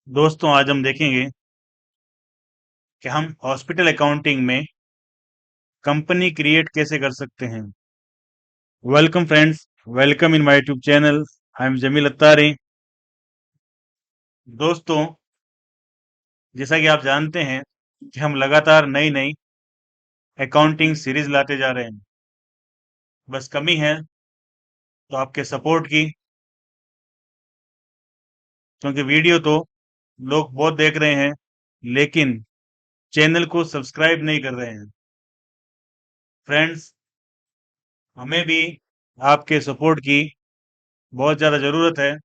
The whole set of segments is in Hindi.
दोस्तों आज हम देखेंगे कि हम हॉस्पिटल अकाउंटिंग में कंपनी क्रिएट कैसे कर सकते हैं। Welcome friends, welcome in my YouTube channel. I am Jameel Attari. दोस्तों, जैसा कि आप जानते हैं कि हम लगातार नई नई अकाउंटिंग सीरीज लाते जा रहे हैं। बस कमी है तो आपके सपोर्ट की, क्योंकि वीडियो तो लोग बहुत देख रहे हैं लेकिन चैनल को सब्सक्राइब नहीं कर रहे हैं। फ्रेंड्स, हमें भी आपके सपोर्ट की बहुत ज़्यादा ज़रूरत है।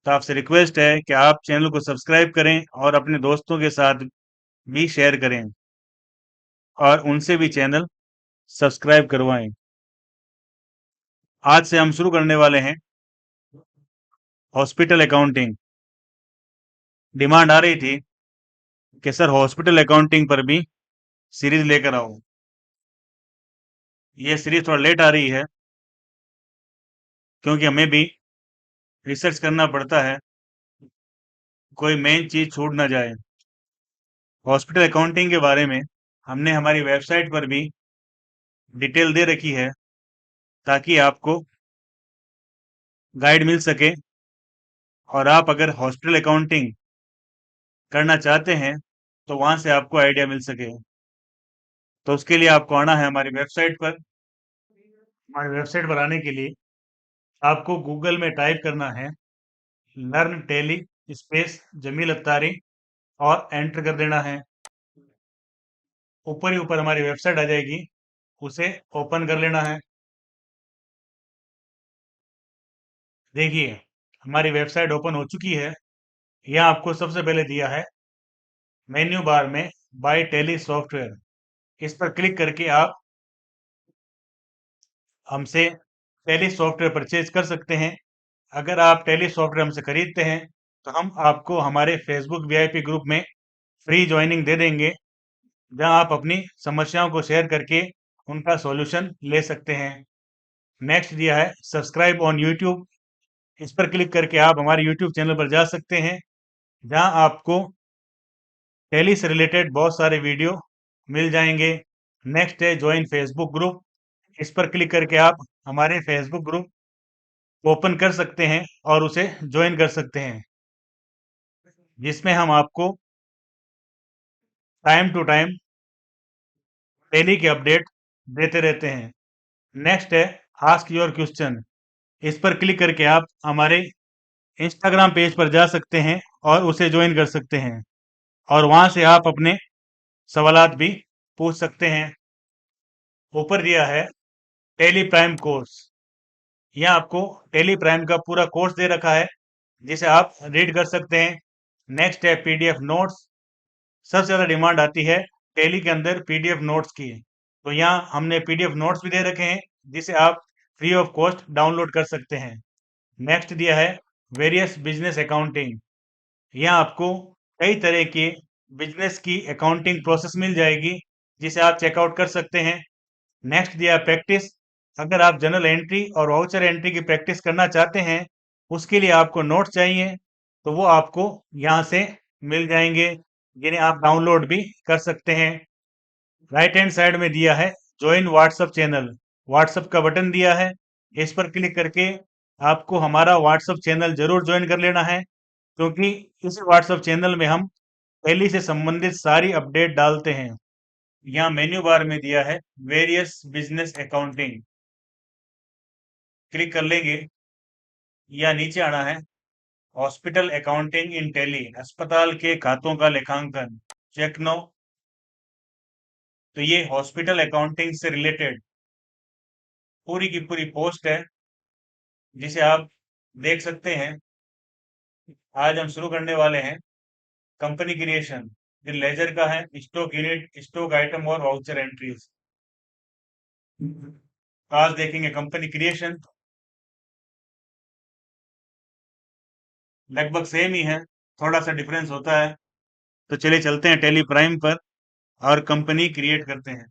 तो आपसे रिक्वेस्ट है कि आप चैनल को सब्सक्राइब करें और अपने दोस्तों के साथ भी शेयर करें और उनसे भी चैनल सब्सक्राइब करवाएं। आज से हम शुरू करने वाले हैं हॉस्पिटल अकाउंटिंग। डिमांड आ रही थी कि सर हॉस्पिटल अकाउंटिंग पर भी सीरीज लेकर आओ। ये सीरीज थोड़ा लेट आ रही है क्योंकि हमें भी रिसर्च करना पड़ता है, कोई मेन चीज छूट ना जाए। हॉस्पिटल अकाउंटिंग के बारे में हमने हमारी वेबसाइट पर भी डिटेल दे रखी है ताकि आपको गाइड मिल सके और आप अगर हॉस्पिटल अकाउंटिंग करना चाहते हैं तो वहां से आपको आइडिया मिल सके। तो उसके लिए आपको आना है हमारी वेबसाइट पर। हमारी वेबसाइट पर आने के लिए आपको गूगल में टाइप करना है learn Tally space Jameel Attari और एंटर कर देना है। ऊपर ही ऊपर हमारी वेबसाइट आ जाएगी, उसे ओपन कर लेना है। देखिए, हमारी वेबसाइट ओपन हो चुकी है। यहाँ आपको सबसे पहले दिया है मेन्यू बार में बाय टेली सॉफ्टवेयर। इस पर क्लिक करके आप हमसे टेली सॉफ्टवेयर परचेज कर सकते हैं। अगर आप टेली सॉफ्टवेयर हमसे खरीदते हैं तो हम आपको हमारे फेसबुक वीआईपी ग्रुप में फ्री ज्वाइनिंग दे देंगे, जहां आप अपनी समस्याओं को शेयर करके उनका सॉल्यूशन ले सकते हैं। नेक्स्ट दिया है सब्सक्राइब ऑन यूट्यूब। इस पर क्लिक करके आप हमारे यूट्यूब चैनल पर जा सकते हैं, जहां आपको टेली से रिलेटेड बहुत सारे वीडियो मिल जाएंगे। नेक्स्ट है ज्वाइन फेसबुक ग्रुप। इस पर क्लिक करके आप हमारे फेसबुक ग्रुप ओपन कर सकते हैं और उसे ज्वाइन कर सकते हैं, जिसमें हम आपको टाइम टू टाइम डेली के अपडेट देते रहते हैं। नेक्स्ट है आस्क योर क्वेश्चन। इस पर क्लिक करके आप हमारे इंस्टाग्राम पेज पर जा सकते हैं और उसे ज्वाइन कर सकते हैं और वहां से आप अपने सवालात भी पूछ सकते हैं। ऊपर दिया है टेली प्राइम कोर्स। यह आपको टेली प्राइम का पूरा कोर्स दे रखा है, जिसे आप रीड कर सकते हैं। नेक्स्ट है पीडीएफ नोट्स। सबसे ज़्यादा डिमांड आती है टेली के अंदर पीडीएफ नोट्स की, तो यहाँ हमने पीडीएफ नोट्स भी दे रखे हैं, जिसे आप फ्री ऑफ कॉस्ट डाउनलोड कर सकते हैं। नेक्स्ट दिया है वेरियस बिजनेस अकाउंटिंग। यहाँ आपको कई तरह के बिजनेस की अकाउंटिंग प्रोसेस मिल जाएगी, जिसे आप चेकआउट कर सकते हैं। नेक्स्ट दिया प्रैक्टिस। अगर आप जनरल एंट्री और वाउचर एंट्री की प्रैक्टिस करना चाहते हैं, उसके लिए आपको नोट्स चाहिए, तो वो आपको यहाँ से मिल जाएंगे, जिन्हें आप डाउनलोड भी कर सकते हैं। राइट हैंड साइड में दिया है ज्वाइन व्हाट्सएप चैनल। व्हाट्सएप का बटन दिया है, इस पर क्लिक करके आपको हमारा व्हाट्सएप चैनल जरूर ज्वाइन कर लेना है, क्योंकि इस व्हाट्सएप चैनल में हम पहले से संबंधित सारी अपडेट डालते हैं। यहाँ मेन्यू बार में दिया है वेरियस बिजनेस अकाउंटिंग। क्लिक कर लेंगे या नीचे आना है हॉस्पिटल अकाउंटिंग इन टेली, अस्पताल के खातों का लेखांकन चेक नो। तो ये हॉस्पिटल अकाउंटिंग से रिलेटेड पूरी की पूरी पोस्ट है, जिसे आप देख सकते हैं। आज हम शुरू करने वाले हैं कंपनी क्रिएशन। ये लेजर का है, स्टॉक यूनिट, स्टॉक आइटम और वाउचर एंट्रीज। आज देखेंगे कंपनी क्रिएशन। लगभग सेम ही है, थोड़ा सा डिफरेंस होता है। तो चलिए चलते हैं टेली प्राइम पर और कंपनी क्रिएट करते हैं।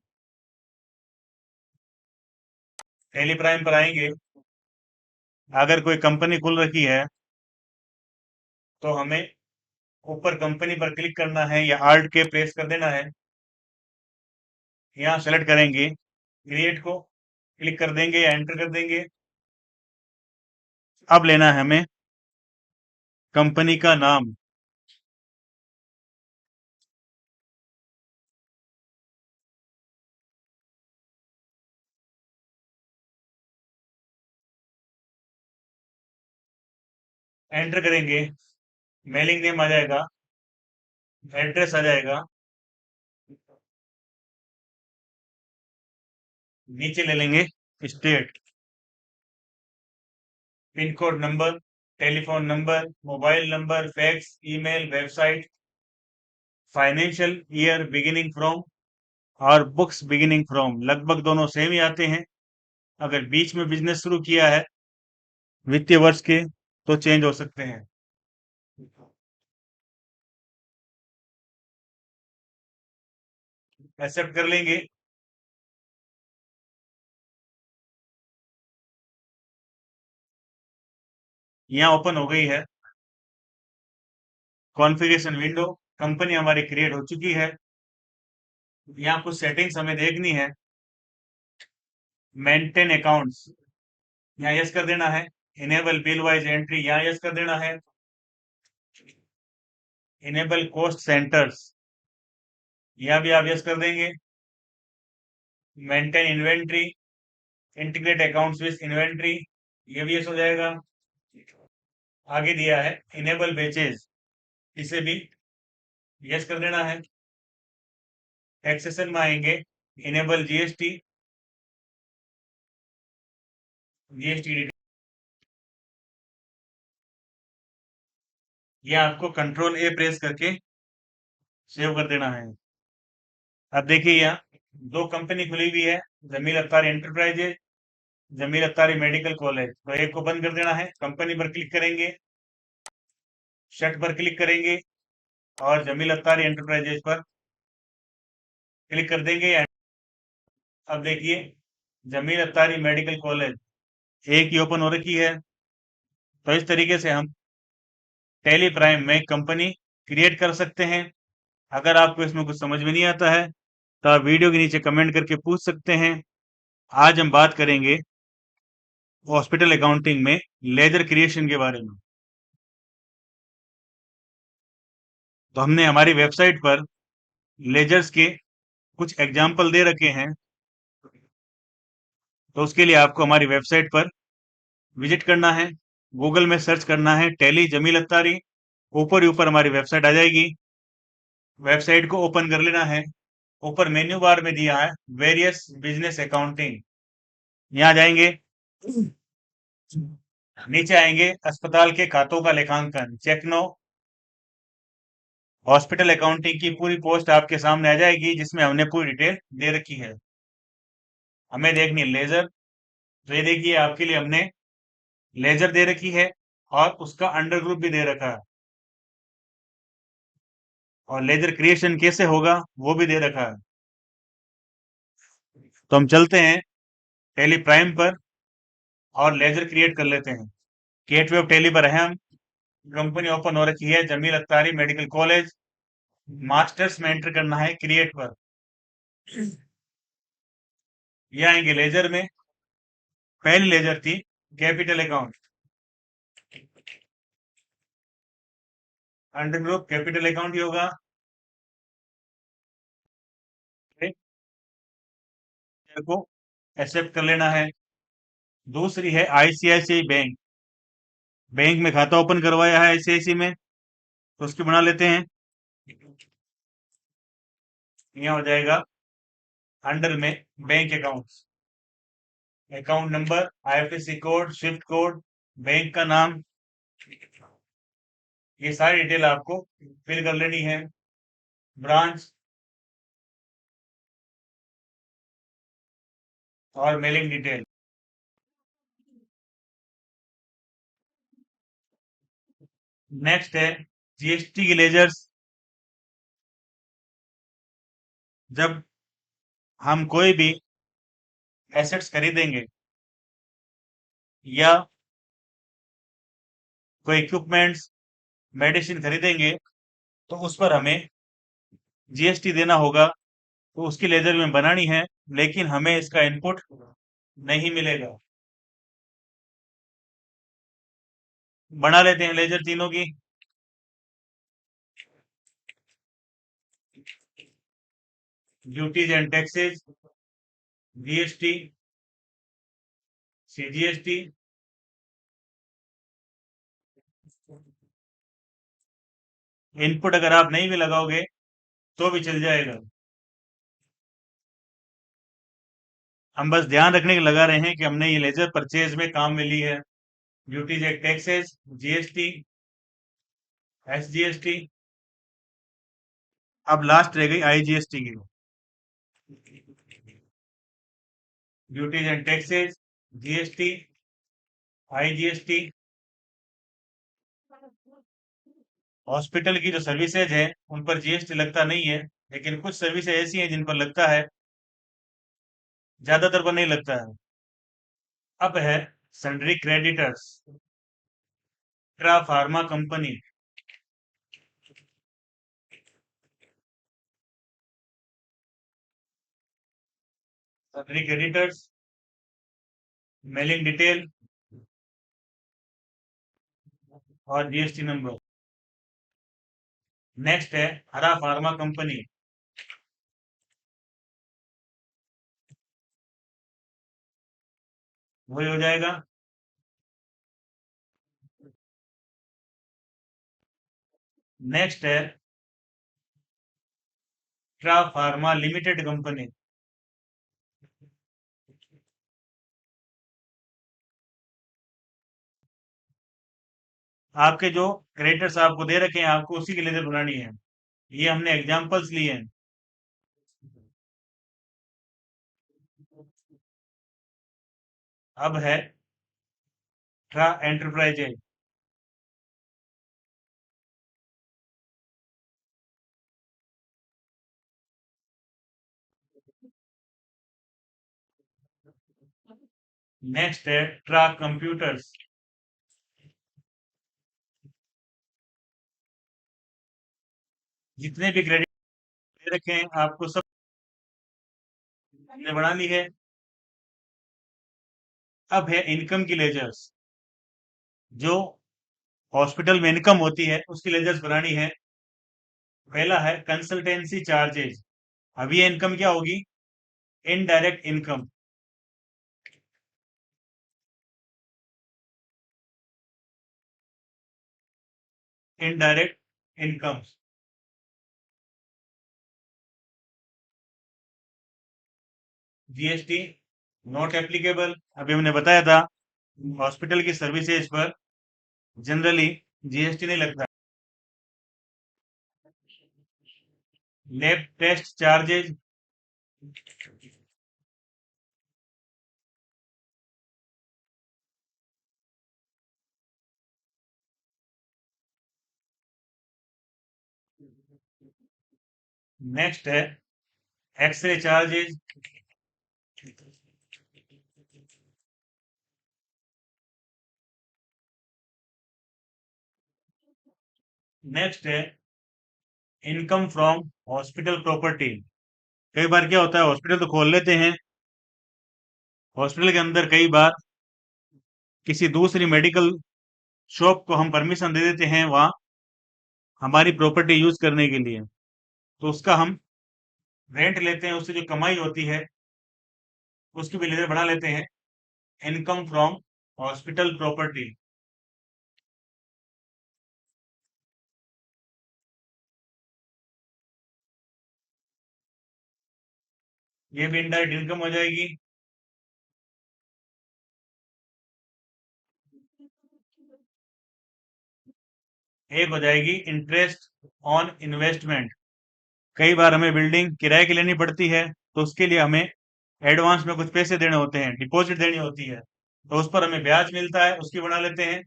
टेली प्राइम पर आएंगे। अगर कोई कंपनी खुल रखी है तो हमें ऊपर कंपनी पर क्लिक करना है या आल्ट के प्रेस कर देना है। यहाँ सेलेक्ट करेंगे क्रिएट को, क्लिक कर देंगे या एंटर कर देंगे। अब लेना है हमें कंपनी का नाम। एंटर करेंगे, मेलिंग नेम आ जाएगा, एड्रेस आ जाएगा, नीचे ले लेंगे state, pin code number, telephone number, mobile number, fax, email, website, financial year beginning from और बुक्स बिगिनिंग फ्रॉम लगभग दोनों सेम ही आते हैं। अगर बीच में बिजनेस शुरू किया है वित्तीय वर्ष के तो चेंज हो सकते हैं। एक्सेप्ट कर लेंगे। यहाँ ओपन हो गई है कॉन्फ़िगरेशन विंडो। कंपनी हमारी क्रिएट हो चुकी है। यहाँ कुछ सेटिंग्स हमें देखनी है। मेंटेन अकाउंट्स, यहाँ यस कर देना है। इनेबल बिल वाइज एंट्री, यहाँ यस कर देना है। इनेबल कॉस्ट सेंटर्स, यहाँ भी आप यस कर देंगे। Maintain inventory, integrate accounts with inventory, ये भी यस हो जाएगा। आगे दिया है इनेबल बेचेज, इसे भी यस कर देना है। टैक्सेशन में आएंगे इनेबल जीएसटी, जीएसटी ये आपको कंट्रोल ए प्रेस करके सेव कर देना है। अब देखिए यहाँ दो कंपनी खुली हुई है, Jameel Attari enterprises, Jameel Attari medical college. तो एक को बंद कर देना है। कंपनी पर क्लिक करेंगे, शट पर क्लिक करेंगे और जमील अत्तारी एंटरप्राइजेज पर क्लिक कर देंगे। अब देखिए जमील अत्तारी मेडिकल कॉलेज एक ही ओपन हो रखी है। तो इस तरीके से हम टेली प्राइम में कंपनी क्रिएट कर सकते हैं। अगर आपको इसमें कुछ समझ में नहीं आता है तो आप वीडियो के नीचे कमेंट करके पूछ सकते हैं। आज हम बात करेंगे हॉस्पिटल अकाउंटिंग में लेजर क्रिएशन के बारे में। तो हमने हमारी वेबसाइट पर लेजर्स के कुछ एग्जाम्पल दे रखे हैं। तो उसके लिए आपको हमारी वेबसाइट पर विजिट करना है, गूगल में सर्च करना है टेली जमील अत्तारी। ऊपर ही ऊपर हमारी वेबसाइट आ जाएगी। वेबसाइट को ओपन कर लेना है। ऊपर मेन्यू बार में दिया है वेरियस बिजनेस अकाउंटिंग, यहाँ जाएंगे। नीचे आएंगे अस्पताल के खातों का लेखांकन, चेक नो। हॉस्पिटल अकाउंटिंग की पूरी पोस्ट आपके सामने आ जाएगी जिसमें हमने पूरी डिटेल दे रखी है। हमें देखनी है लेजर, तो ये देखिए आपके लिए हमने लेजर दे रखी है और उसका अंडर ग्रुप भी दे रखा है, और लेजर क्रिएशन कैसे होगा वो भी दे रखा है। तो हम चलते हैं टेली प्राइम पर और लेजर क्रिएट कर लेते हैं। गेटवे ऑफ टेली पर है हम। कंपनी ओपन हो रखी है Jameel Attari medical college. Masters में एंटर करना है क्रिएट पर। ये आएंगे लेजर में। पहली लेजर थी capital account, under group capital account ही होगा। को एक्सेप्ट कर लेना है। दूसरी है आईसीआईसीआई बैंक, बैंक में खाता ओपन करवाया है आईसीआईसी में, तो उसकी बना लेते हैं। यहाँ हो जाएगा अंडर में bank accounts, account number, IFSC code, Swift code, bank का नाम, ये सारी डिटेल आपको फिल कर लेनी है। ब्रांच और मेलिंग डिटेल। नेक्स्ट है जीएसटी की लेजर्स। जब हम कोई भी एसेट्स खरीदेंगे या कोई इक्विपमेंट्स मेडिसिन खरीदेंगे तो उस पर हमें जीएसटी देना होगा, तो उसकी लेजर में बनानी है, लेकिन हमें इसका इनपुट नहीं मिलेगा। बना लेते हैं लेजर तीनों की। Duties and taxes, GST, CGST, input अगर आप नहीं भी लगाओगे तो भी चल जाएगा। हम बस ध्यान रखने के लगा रहे हैं कि हमने ये लेजर परचेज में काम में ली है। Duties and taxes, GST, SGST, अब लास्ट रह गई आईजीएसटी की। Duties and taxes, GST, IGST. Hospital की जो सर्विसेज है उन पर जीएसटी लगता नहीं है, लेकिन कुछ सर्विसेज ऐसी हैं जिन पर लगता है, ज्यादातर पर नहीं लगता है। अब है सन्ड्री क्रेडिटर्स, ट्रा pharma company, sundry creditors, mailing detail और जीएसटी नंबर। नेक्स्ट है हरा फार्मा कंपनी, वही हो जाएगा। नेक्स्ट है ट्रा फार्मा लिमिटेड कंपनी। आपके जो क्रेडिटर्स आपको दे रखे हैं, आपको उसी के लिए बनानी है। ये हमने एग्जांपल्स लिए हैं। अब है ट्रा एंटरप्राइजेज। नेक्स्ट है ट्रा कंप्यूटर्स। जितने भी क्रेडिट दे रखे हैं आपको सब हमने बना ली है। अब है इनकम की लेजर्स, जो हॉस्पिटल में इनकम होती है उसकी लेजर्स बनानी है। पहला है कंसल्टेंसी चार्जेज। अब ये इनकम क्या होगी? Indirect income. Indirect income, GST not applicable. अभी हमने बताया था हॉस्पिटल की सर्विसेज पर जनरली जीएसटी नहीं लगता। लैब टेस्ट चार्जेज, नेक्स्ट है एक्सरे चार्जेज, नेक्स्ट है इनकम फ्रॉम हॉस्पिटल प्रॉपर्टी। कई बार क्या होता है, हॉस्पिटल तो खोल लेते हैं, हॉस्पिटल के अंदर कई बार किसी दूसरी मेडिकल शॉप को हम परमिशन दे देते हैं वहाँ हमारी प्रॉपर्टी यूज करने के लिए, तो उसका हम रेंट लेते हैं, उससे जो कमाई होती है उसकी भी लेजर बना लेते हैं। Income from hospital property. ये भी इनडायरेक्ट इनकम हो जाएगी। एक हो जाएगी इंटरेस्ट ऑन इन्वेस्टमेंट। कई बार हमें बिल्डिंग किराए की लेनी पड़ती है, तो उसके लिए हमें एडवांस में कुछ पैसे देने होते हैं, डिपॉजिट देनी होती है, तो उस पर हमें ब्याज मिलता है, उसकी बना लेते हैं।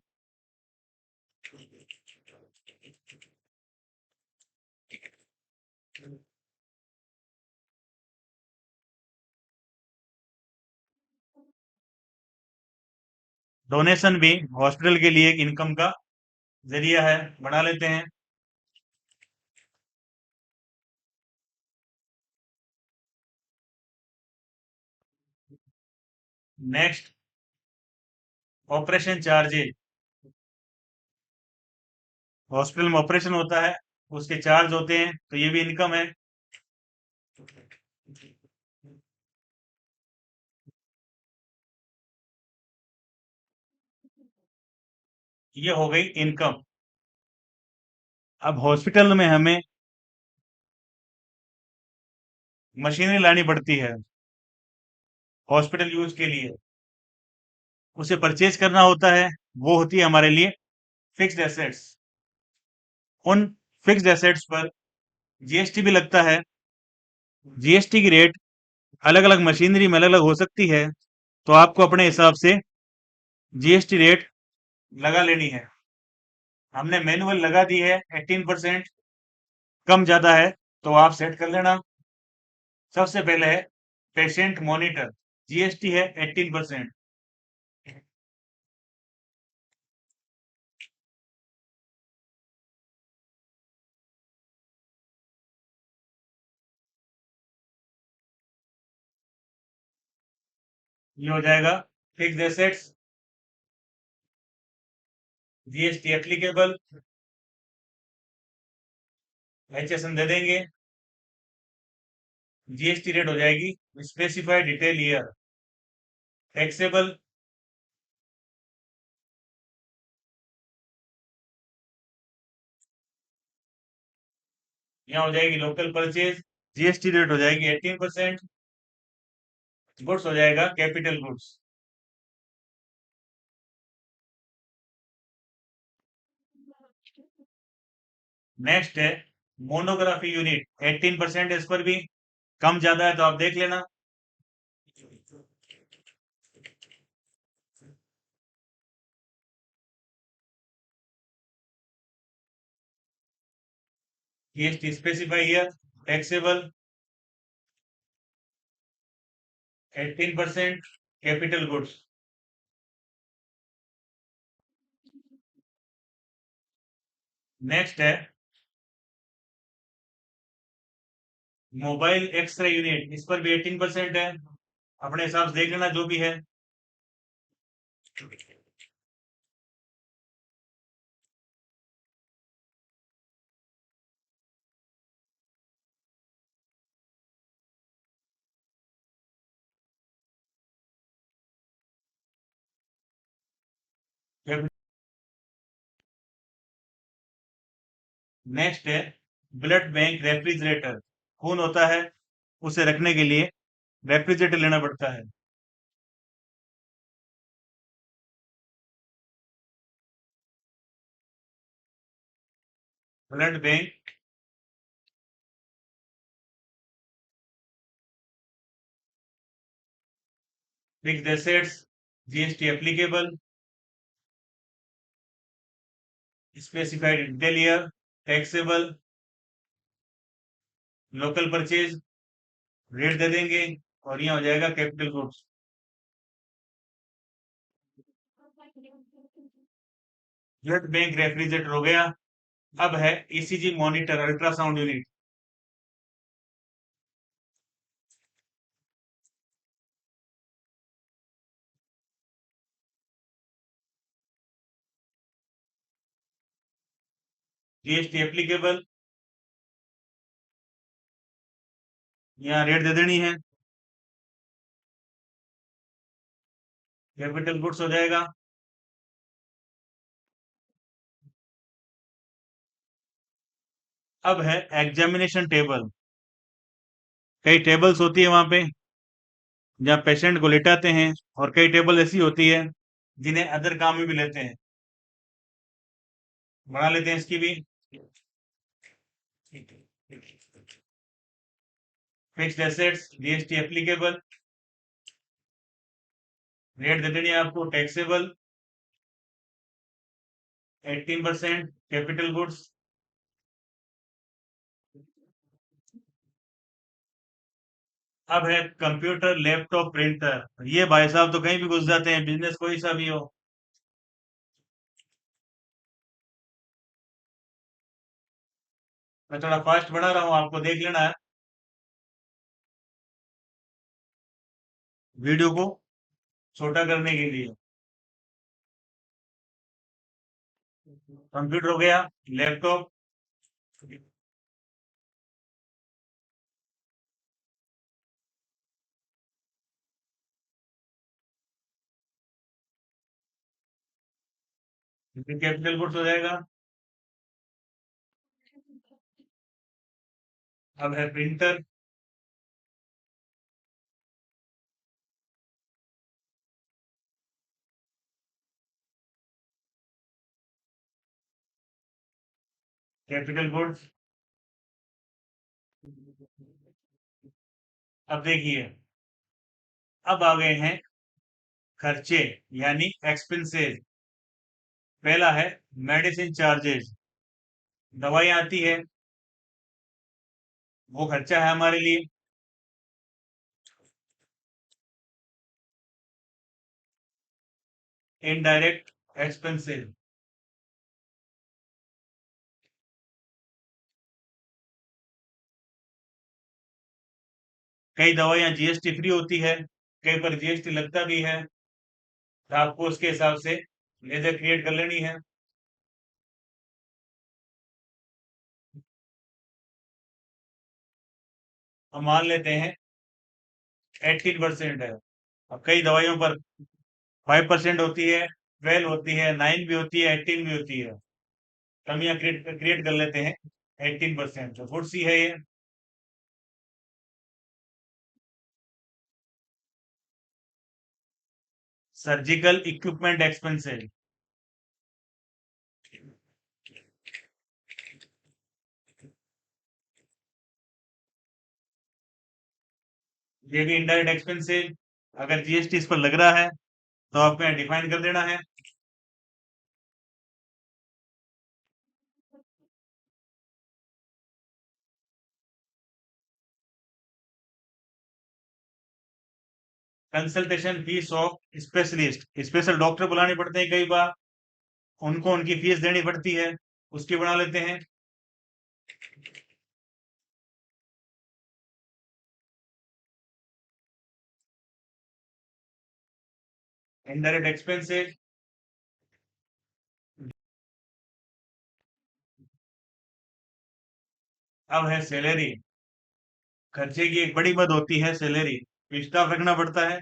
डोनेशन भी हॉस्पिटल के लिए एक इनकम का जरिया है, बढ़ा लेते हैं। Next, operation charges. हॉस्पिटल में ऑपरेशन होता है, उसके चार्ज होते हैं, तो ये भी इनकम है। ये हो गई इनकम। अब हॉस्पिटल में हमें मशीनरी लानी पड़ती है हॉस्पिटल यूज के लिए, उसे परचेज करना होता है। वो होती है हमारे लिए फिक्स्ड एसेट्स। उन फिक्स्ड एसेट्स पर जीएसटी भी लगता है। जीएसटी की रेट अलग अलग मशीनरी में अलग अलग हो सकती है, तो आपको अपने हिसाब से जीएसटी रेट लगा लेनी है। हमने मैनुअल लगा दी है 18%। कम ज्यादा है तो आप सेट कर लेना। सबसे पहले है पेशेंट मॉनिटर, जीएसटी है 18%। ये हो जाएगा fixed assets, GST applicable, HSN दे देंगे। जीएसटी रेट हो जाएगी स्पेसिफाइड डिटेल ईयर। टैक्सेबल, यहाँ हो जाएगी लोकल परचेज, जीएसटी रेट हो जाएगी 18%। गुड्स हो जाएगा कैपिटल गुड्स। नेक्स्ट है मोनोग्राफी यूनिट, 18% इस पर भी। कम ज्यादा है तो आप देख लेना। GST specify year, taxable 18%, capital goods. Next है मोबाइल एक्सरे यूनिट, इस पर भी 18% है। अपने हिसाब से देख लेना जो भी है। नेक्स्ट है ब्लड बैंक रेफ्रिजरेटर, खून होता है, उसे रखने के लिए रेफ्रिजरेटर लेना पड़ता है। Blood bank, fixed assets, GST applicable, specified detail year, taxable, local purchase, rate दे देंगे, और यहाँ हो जाएगा capital goods. Blood bank refrigerator हो गया। अब है ECG monitor, ultrasound unit. GST applicable, यहाँ रेट दे देनी है, कैपिटल गुड्स हो जाएगा। अब है एग्जामिनेशन टेबल। कई टेबल्स होती है वहां पे जहाँ पेशेंट को लिटाते हैं, और कई टेबल ऐसी होती है जिन्हें अदर काम में भी लेते हैं। बना लेते हैं इसकी भी। Fixed assets, GST applicable, rate दे देनी है आपको, टैक्सेबल 18%, कैपिटल गुड्स। अब है कंप्यूटर, लैपटॉप, प्रिंटर। ये भाई साहब तो कहीं भी घुस जाते हैं, बिजनेस कोई सा भी हो। मैं थोड़ा फास्ट बढ़ा रहा हूँ, आपको देख लेना है वीडियो को छोटा करने के लिए। कंप्यूटर हो गया, लैपटॉप, कैपिटल गुड्स हो जाएगा। अब है प्रिंटर, कैपिटल गुड्स। अब देखिए, अब आ गए हैं खर्चे, यानी एक्सपेंसेस। पहला है मेडिसिन चार्जेस, दवाई आती है, वो खर्चा है हमारे लिए। इनडायरेक्ट एक्सपेंसेस, कई दवाइयाँ जीएसटी फ्री होती है, कई पर जीएसटी लगता भी है, तो आपको उसके हिसाब से लेजर क्रिएट कर लेनी है। हम मान लेते हैं 18% है। अब कई दवाइयों पर 5% होती है, 12 होती है, 9 भी होती है, 18 भी होती है। हम यहाँ क्रिएट क्रिएट कर लेते हैं 18%, तो गुड सी है ये। सर्जिकल इक्विपमेंट एक्सपेंसेस, ये भी इनडायरेक्ट एक्सपेंसेस। अगर जीएसटी इस पर लग रहा है तो आपको यहाँ डिफाइन कर देना है। Consultation fees of specialist, special doctor बुलाने पड़ते हैं कई बार, उनको उनकी फीस देनी पड़ती है, उसकी बना लेते हैं। Indirect expenses. अब है सैलरी, खर्चे की एक बड़ी मद होती है सैलरी, स्टाफ रखना पड़ता है।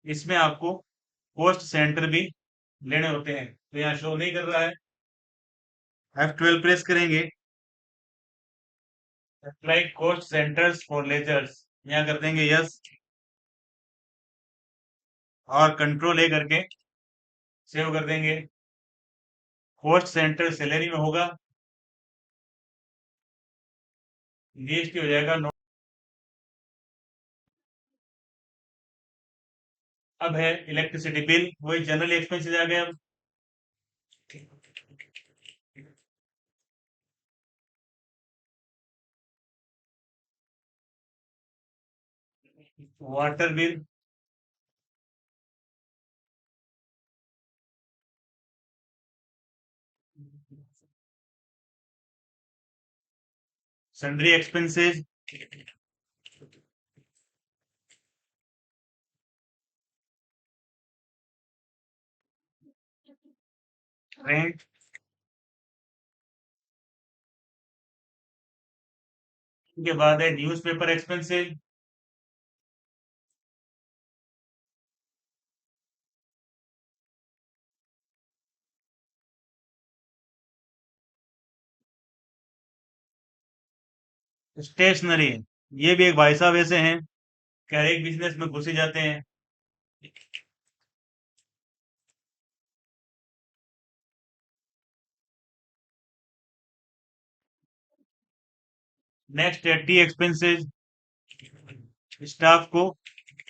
इसमें आपको कॉस्ट सेंटर भी लेने होते हैं, तो यहाँ शो नहीं कर रहा है। F12 प्रेस करेंगे, apply cost centres for ledgers, यहाँ कर देंगे यस, और कंट्रोल ए करके सेव कर देंगे। कॉस्ट सेंटर सैलरी में होगा, जीएसटी हो जाएगा नो। अब है इलेक्ट्रिसिटी बिल, वही जनरल एक्सपेंसेस आ गए। अब water bill, sundry expenses, rent, के बाद है न्यूज़पेपर एक्सपेंसेस, स्टेशनरी। ये भी एक भाई साहब ऐसे हैं कि हर एक बिजनेस में घुसे जाते हैं। नेक्स्ट है टी एक्सपेंसेस, स्टाफ को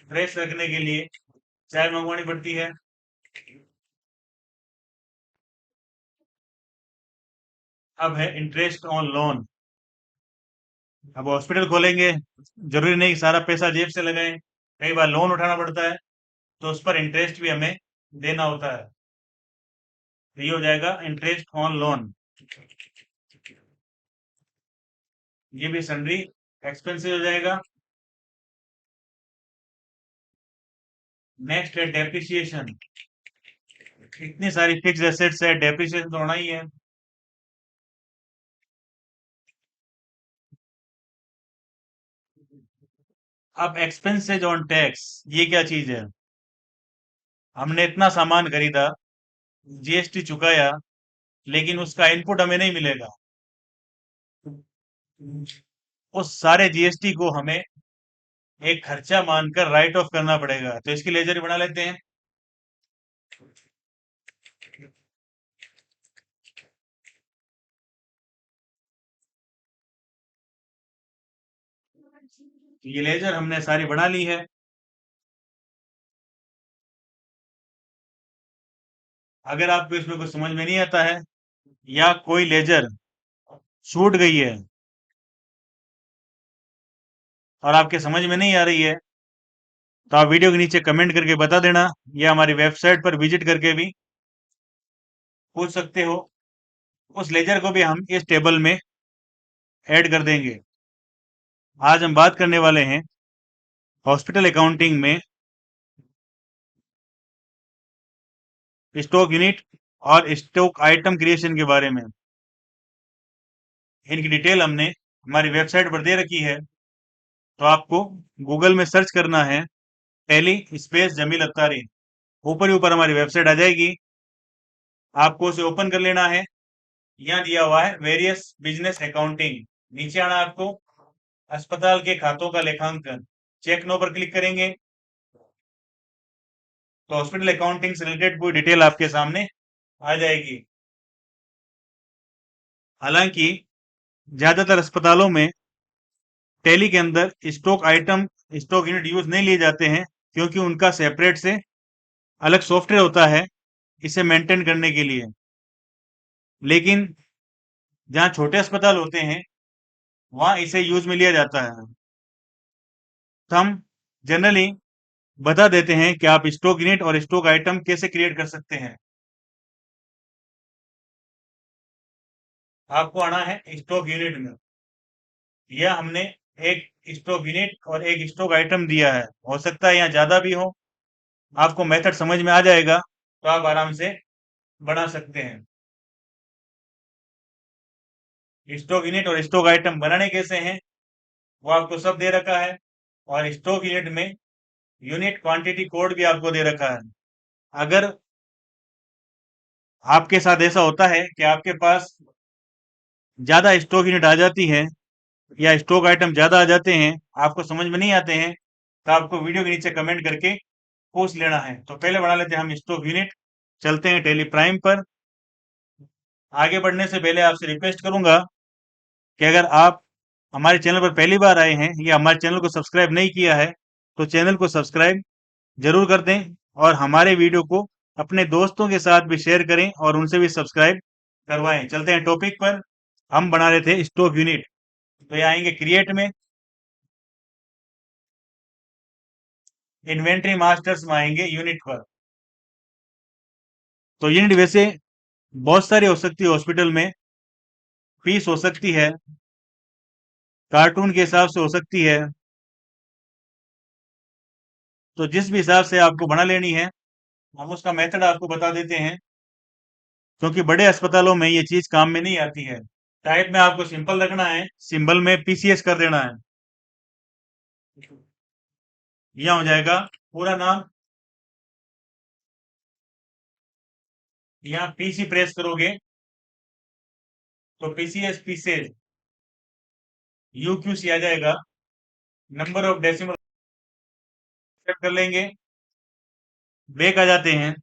फ्रेश रखने के लिए चाय मंगवानी पड़ती है। अब है इंटरेस्ट ऑन लोन, अब हॉस्पिटल खोलेंगे, जरूरी नहीं कि सारा पैसा जेब से लगाएं, कई बार लोन उठाना पड़ता है। तो उस पर इंटरेस्ट भी हमें देना होता है। तो ये हो जाएगा इंटरेस्ट ऑन लोन। ये भी सन्ड्री एक्सपेंसेस हो जाएगा। नेक्स्ट है डेप्रिसिएशन। इतनी सारी फिक्स एसेट्स है, डेप्रिसिएशन तो होना ही है। अब एक्सपेंसेज ऑन टैक्स, ये क्या चीज है? हमने इतना सामान खरीदा, जीएसटी चुकाया, लेकिन उसका इनपुट हमें नहीं मिलेगा। उस सारे जीएसटी को हमें एक खर्चा मानकर राइट ऑफ करना पड़ेगा। तो इसकी लेजर बना लेते हैं। तो ये लेजर हमने सारी बना ली है। अगर आपको इसमें कुछ समझ में नहीं आता है या कोई लेजर छूट गई है और आपके समझ में नहीं आ रही है, तो आप वीडियो के नीचे कमेंट करके बता देना, या हमारी वेबसाइट पर विजिट करके भी पूछ सकते हो। उस लेजर को भी हम इस टेबल में ऐड कर देंगे। आज हम बात करने वाले हैं हॉस्पिटल अकाउंटिंग में स्टॉक यूनिट और स्टॉक आइटम क्रिएशन के बारे में। इनकी डिटेल हमने हमारी वेबसाइट पर दे रखी है। तो आपको गूगल में सर्च करना है टैली स्पेस जमील अत्तारी। ऊपर ही ऊपर हमारी वेबसाइट आ जाएगी, आपको उसे ओपन कर लेना है। यहाँ दिया हुआ है वेरियस बिजनेस अकाउंटिंग। नीचे आना आपको, अस्पताल के खातों का लेखांकन, चेक नो पर क्लिक करेंगे तो हॉस्पिटल अकाउंटिंग से रिलेटेड पूरी डिटेल आपके सामने आ जाएगी। हालांकि ज्यादातर अस्पतालों में टैली के अंदर stock item, stock unit use नहीं लिए जाते हैं, क्योंकि उनका सेपरेट से अलग सॉफ्टवेयर होता है इसे मेंटेन करने के लिए। लेकिन जहाँ छोटे अस्पताल होते हैं वहां इसे यूज में लिया जाता है। तो हम जनरली बता देते हैं कि आप स्टॉक यूनिट और स्टॉक आइटम कैसे क्रिएट कर सकते हैं। आपको आना है स्टॉक यूनिट में। यह हमने एक स्टॉक यूनिट और एक स्टॉक आइटम दिया है, हो सकता है यहाँ ज्यादा भी हो। आपको मेथड समझ में आ जाएगा तो आप आराम से बना सकते हैं। स्टॉक यूनिट और स्टॉक आइटम बनाने कैसे हैं वो आपको सब दे रखा है। और स्टॉक यूनिट में यूनिट क्वांटिटी कोड भी आपको दे रखा है। अगर आपके साथ ऐसा होता है कि आपके पास ज्यादा स्टॉक यूनिट आ जाती है या स्टॉक आइटम ज्यादा आ जाते हैं, आपको समझ में नहीं आते हैं, तो आपको वीडियो के नीचे कमेंट करके पूछ लेना है। तो पहले बना लेते हैं हम स्टॉक यूनिट। चलते हैं टेली प्राइम पर। आगे बढ़ने से पहले आपसे रिक्वेस्ट करूंगा कि अगर आप हमारे चैनल पर पहली बार आए हैं या हमारे चैनल को सब्सक्राइब नहीं किया है, तो चैनल को सब्सक्राइब जरूर कर दें और हमारे वीडियो को अपने दोस्तों के साथ भी शेयर करें और उनसे भी सब्सक्राइब करवाएं। चलते हैं टॉपिक पर। हम बना रहे थे स्टॉक यूनिट, तो ये आएंगे क्रिएट में, इन्वेंट्री मास्टर्स में आएंगे यूनिट पर। तो यूनिट वैसे बहुत सारी हो सकती है हॉस्पिटल में, फीस हो सकती है, कार्टून के हिसाब से हो सकती है। तो जिस भी हिसाब से आपको बना लेनी है हम उसका मेथड आपको बता देते हैं, क्योंकि बड़े अस्पतालों में ये चीज काम में नहीं आती है। टाइप में आपको सिंपल रखना है, सिंबल में पीसीएस कर देना है। यह हो जाएगा पूरा नाम। यहाँ पीसी प्रेस करोगे तो पीसीएस पीसेज यूक्यूसी आ जाएगा। नंबर ऑफ डेसिमल सेट कर लेंगे, बैक आ जाते हैं।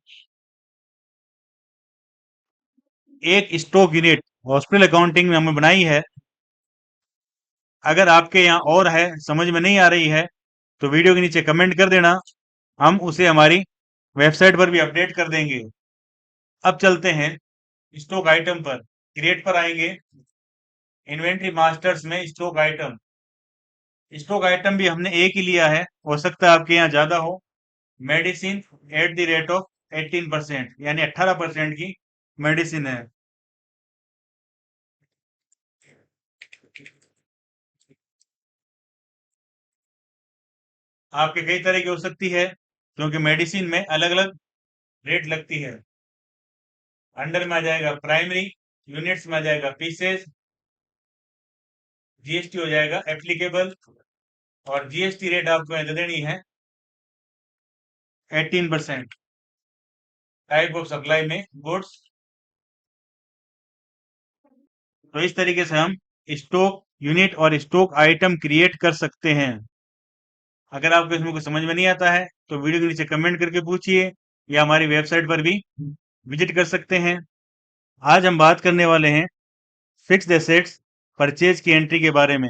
एक स्टॉक यूनिट हॉस्पिटल अकाउंटिंग में हमने बनाई है। अगर आपके यहाँ और है, समझ में नहीं आ रही है, तो वीडियो के नीचे कमेंट कर देना, हम उसे हमारी वेबसाइट पर भी अपडेट कर देंगे। अब चलते हैं स्टॉक आइटम पर। क्रिएट पर आएंगे, इन्वेंट्री मास्टर्स में स्टॉक आइटम। स्टॉक आइटम भी हमने एक ही लिया है, हो सकता है आपके यहाँ ज्यादा हो। Medicine at the rate of 18%, यानी 18% की मेडिसिन है। आपके कई तरह की हो सकती है, क्योंकि मेडिसिन में अलग अलग रेट लगती है। अंडर में आ जाएगा प्राइमरी, यूनिट्स में आ जाएगा पीसेस, जीएसटी हो जाएगा एप्लीकेबल, और जीएसटी रेट आपको यहाँ दे देनी है 18%। टाइप ऑफ सप्लाई में गुड्स। तो इस तरीके से हम स्टॉक यूनिट और स्टॉक आइटम क्रिएट कर सकते हैं। अगर आपको इसमें कुछ समझ में नहीं आता है तो वीडियो के नीचे कमेंट करके पूछिए, या हमारी वेबसाइट पर भी विजिट कर सकते हैं। आज हम बात करने वाले हैं फिक्स्ड एसेट्स परचेज की एंट्री के बारे में।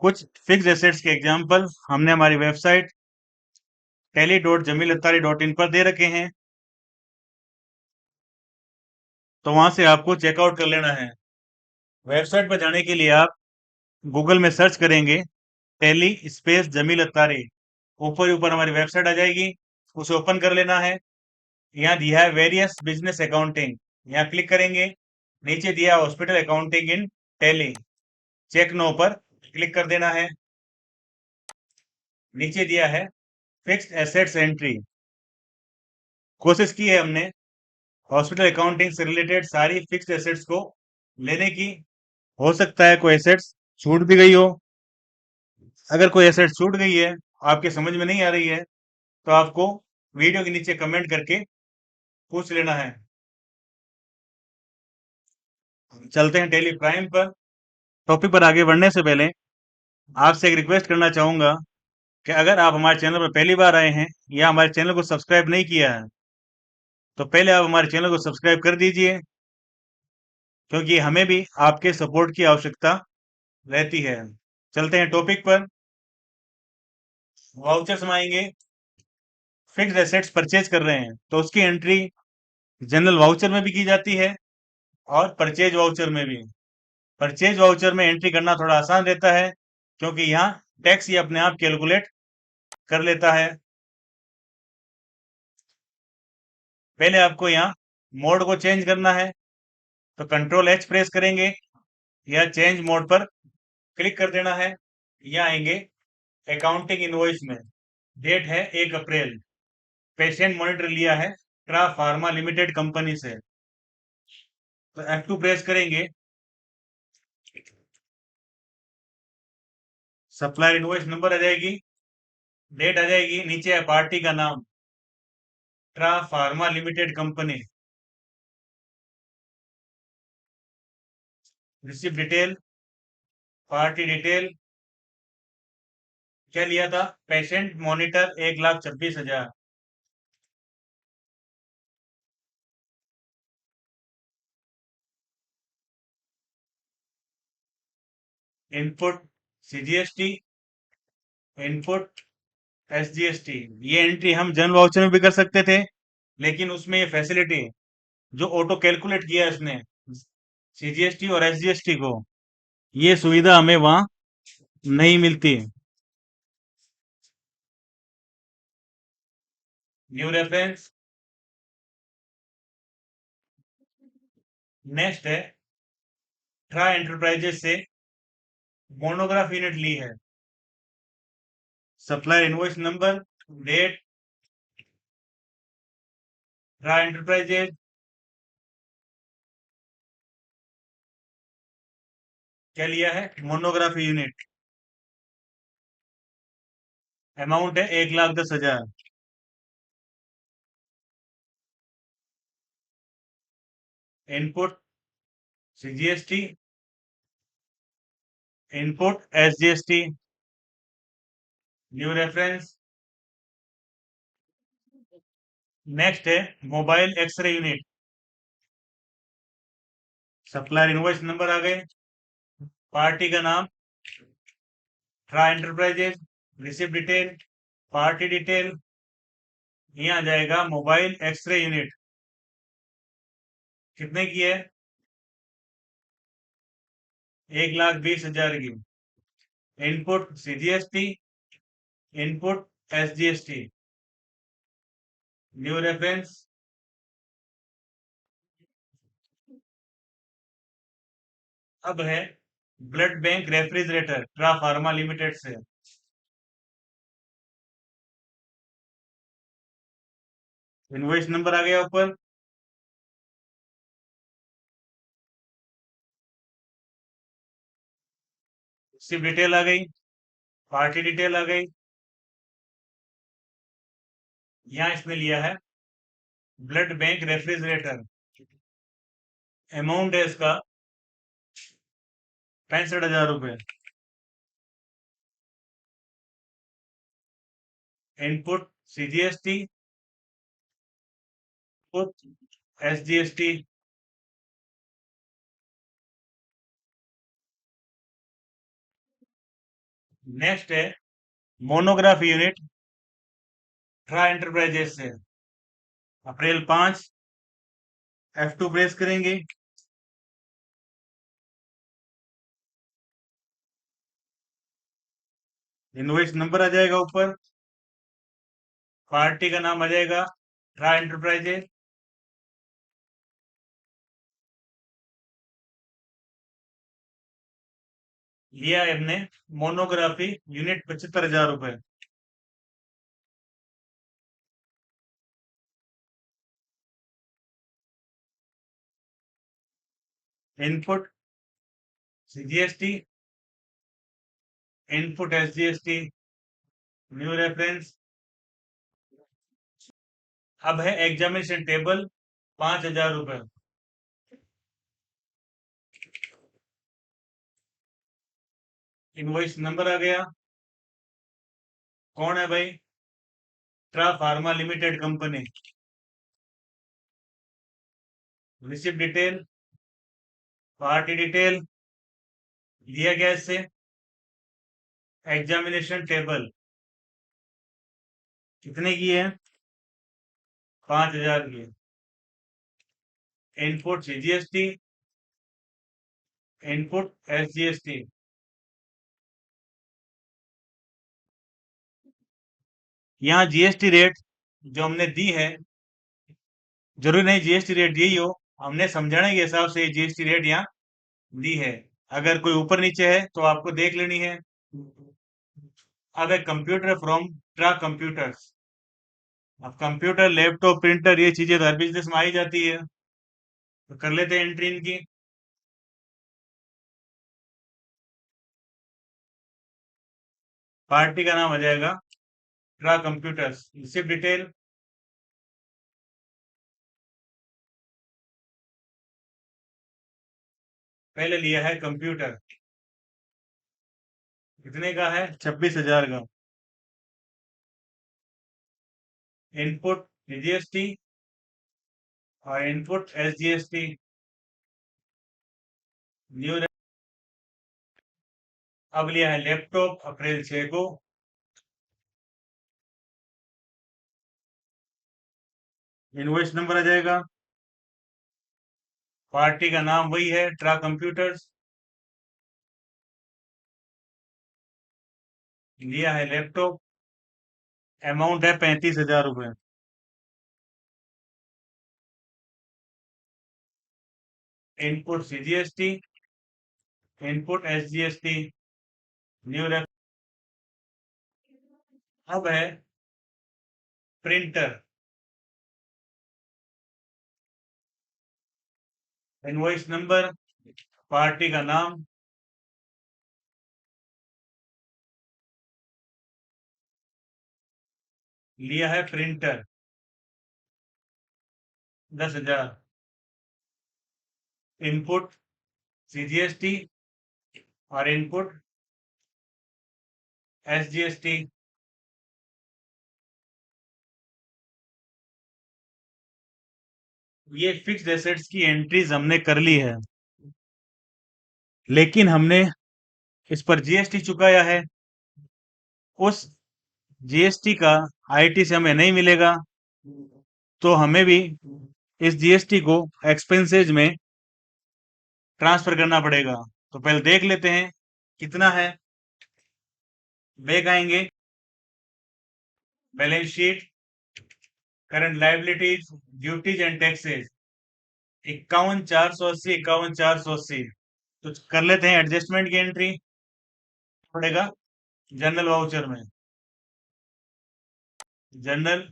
कुछ फिक्स्ड एसेट्स के एग्जांपल हमने हमारी वेबसाइट tally.jamilаттरी.in पर दे रखे हैं, तो वहां से आपको चेकआउट कर लेना है। वेबसाइट पर जाने के लिए आप गूगल में सर्च करेंगे टैली स्पेस जमील अत्तारी, ऊपर ऊपर हमारी वेबसाइट आ जाएगी, उसे ओपन कर लेना है। यहाँ दिया है वेरियस बिजनेस अकाउंटिंग, यहाँ क्लिक करेंगे। नीचे दिया है हॉस्पिटल अकाउंटिंग इन टैली, चेक नो पर क्लिक कर देना है। नीचे दिया है फिक्स्ड एसेट्स एंट्री। कोशिश की है हमने हॉस्पिटल अकाउंटिंग से रिलेटेड सारी फिक्स्ड एसेट्स को लेने की। हो सकता है कोई एसेट्स छूट भी गई हो। अगर कोई एसेट छूट गई है, आपके समझ में नहीं आ रही है, तो आपको वीडियो के नीचे कमेंट करके पूछ लेना है। चलते हैं टेली प्राइम पर। टॉपिक पर आगे बढ़ने से पहले आपसे एक रिक्वेस्ट करना चाहूंगा कि अगर आप हमारे चैनल पर पहली बार आए हैं या हमारे चैनल को सब्सक्राइब नहीं किया है, तो पहले आप हमारे चैनल को सब्सक्राइब कर दीजिए, क्योंकि हमें भी आपके सपोर्ट की आवश्यकता रहती है। चलते हैं टॉपिक पर। वाउचर्स में आएंगे। फिक्स्ड एसेट्स परचेज कर रहे हैं तो उसकी एंट्री जनरल वाउचर में भी की जाती है और परचेज वाउचर में भी। परचेज वाउचर में एंट्री करना थोड़ा आसान रहता है, क्योंकि यहाँ टैक्स ये अपने आप कैलकुलेट कर लेता है। पहले आपको यहाँ मोड को चेंज करना है, तो कंट्रोल एच प्रेस करेंगे या चेंज मोड पर क्लिक कर देना है। यहाँ आएंगे अकाउंटिंग इनवॉइस में, डेट है 1 अप्रैल, पेशेंट मॉनिटर लिया है ट्रा फार्मा लिमिटेड कंपनी से, तो F2 प्रेस करेंगे। सप्लायर इनवॉइस नंबर आ जाएगी, डेट आ जाएगी, नीचे है पार्टी का नाम ट्रा pharma limited company, receipt detail, party detail, क्या लिया था, patient monitor 1,26,000। Input CGST, input SGST. ये एंट्री हम जनरल वाउचर में भी कर सकते थे, लेकिन उसमें ये फैसिलिटी जो ऑटो कैलकुलेट किया है इसने सीजीएसटी और एसजीएसटी को, ये सुविधा हमें वहां नहीं मिलती। New reference. नेक्स्ट है ट्रा एंटरप्राइजेस से मोनोग्राफ यूनिट ली है, सप्लायर इनवॉइस नंबर, डेट, ट्रा एंटरप्राइजेस, क्या लिया है, मोनोग्राफी यूनिट, अमाउंट है 1,10,000। Input CGST, input SGST, new reference. Next है mobile X-ray unit, supplier invoice number आ गए, पार्टी का नाम ट्रा enterprises, receipt detail, party detail, यहाँ आ जाएगा मोबाइल एक्सरे यूनिट, कितने की है, 1,20,000 की। Input CGST, input SGST, new reference. अब है ब्लड बैंक रेफ्रिजरेटर ट्रा फार्मा लिमिटेड से। इनवॉइस नंबर आ गया ऊपर, सिर्फ डिटेल आ गई, पार्टी डिटेल आ गई। यहाँ इसने लिया है ब्लड बैंक रेफ्रिजरेटर, अमाउंट है इसका 65,000 रुपए। Input CGST, output SGST। Next है मोनोग्राफ यूनिट ट्रा एंटरप्राइजेस से, अप्रैल 5, F2 प्रेस करेंगे। इनवॉइस नंबर आ जाएगा ऊपर, पार्टी का नाम आ जाएगा ट्रा एंटरप्राइजेस। लिया है हमने मोनोग्राफी यूनिट 75,000 रुपए। Input CGST, input SGST, new reference. अब है एग्जामिनेशन टेबल 5,000 रुपए। इनवॉइस नंबर आ गया, कौन है भाई, ट्रा pharma limited company. Receipt detail, party detail, लिया गया इससे एग्जामिनेशन टेबल, कितने की है, 5,000 की। Input CGST, input SGST। यहाँ GST रेट जो हमने दी है, जरूरी नहीं GST रेट यही हो, हमने समझाने के हिसाब से GST रेट यहाँ दी है। अगर कोई ऊपर नीचे है तो आपको देख लेनी है। अब एक कंप्यूटर फ्रॉम ट्रा कंप्यूटर्स। अब कंप्यूटर, लैपटॉप, प्रिंटर, ये चीजें तो हर बिजनेस में आई जाती है, तो कर लेते हैं एंट्री इनकी। पार्टी का नाम आ जाएगा ट्रा कंप्यूटर्स। रिसिप्ट डिटेल, पहले लिया है कंप्यूटर, कितने का है, 26,000 का। इनपुट GST और इनपुट SGST, न्यू। अब लिया है लैपटॉप अप्रैल 6 को। इनवॉइस नंबर आ जाएगा, पार्टी का नाम वही है ट्रा कंप्यूटर्स। लिया है लैपटॉप, अमाउंट है 35,000 रुपए। Input CGST, input SGST, new. अब है प्रिंटर, इनवॉइस नंबर, पार्टी का नाम, लिया है प्रिंटर 10,000। इनपुट CGST और इनपुट SGST। ये फिक्स्ड एसेट्स की एंट्रीज हमने कर ली है, लेकिन हमने इस पर GST चुकाया है। उस GST का IT से हमें नहीं मिलेगा, तो हमें भी इस GST को एक्सपेंसेज में ट्रांसफर करना पड़ेगा। तो पहले देख लेते हैं कितना है। बैक आएंगे, balance sheet, current liabilities, duties and taxes. 51,480, 51,480। तो कर लेते हैं एडजस्टमेंट की एंट्री। पड़ेगा जनरल वाउचर में, जनरल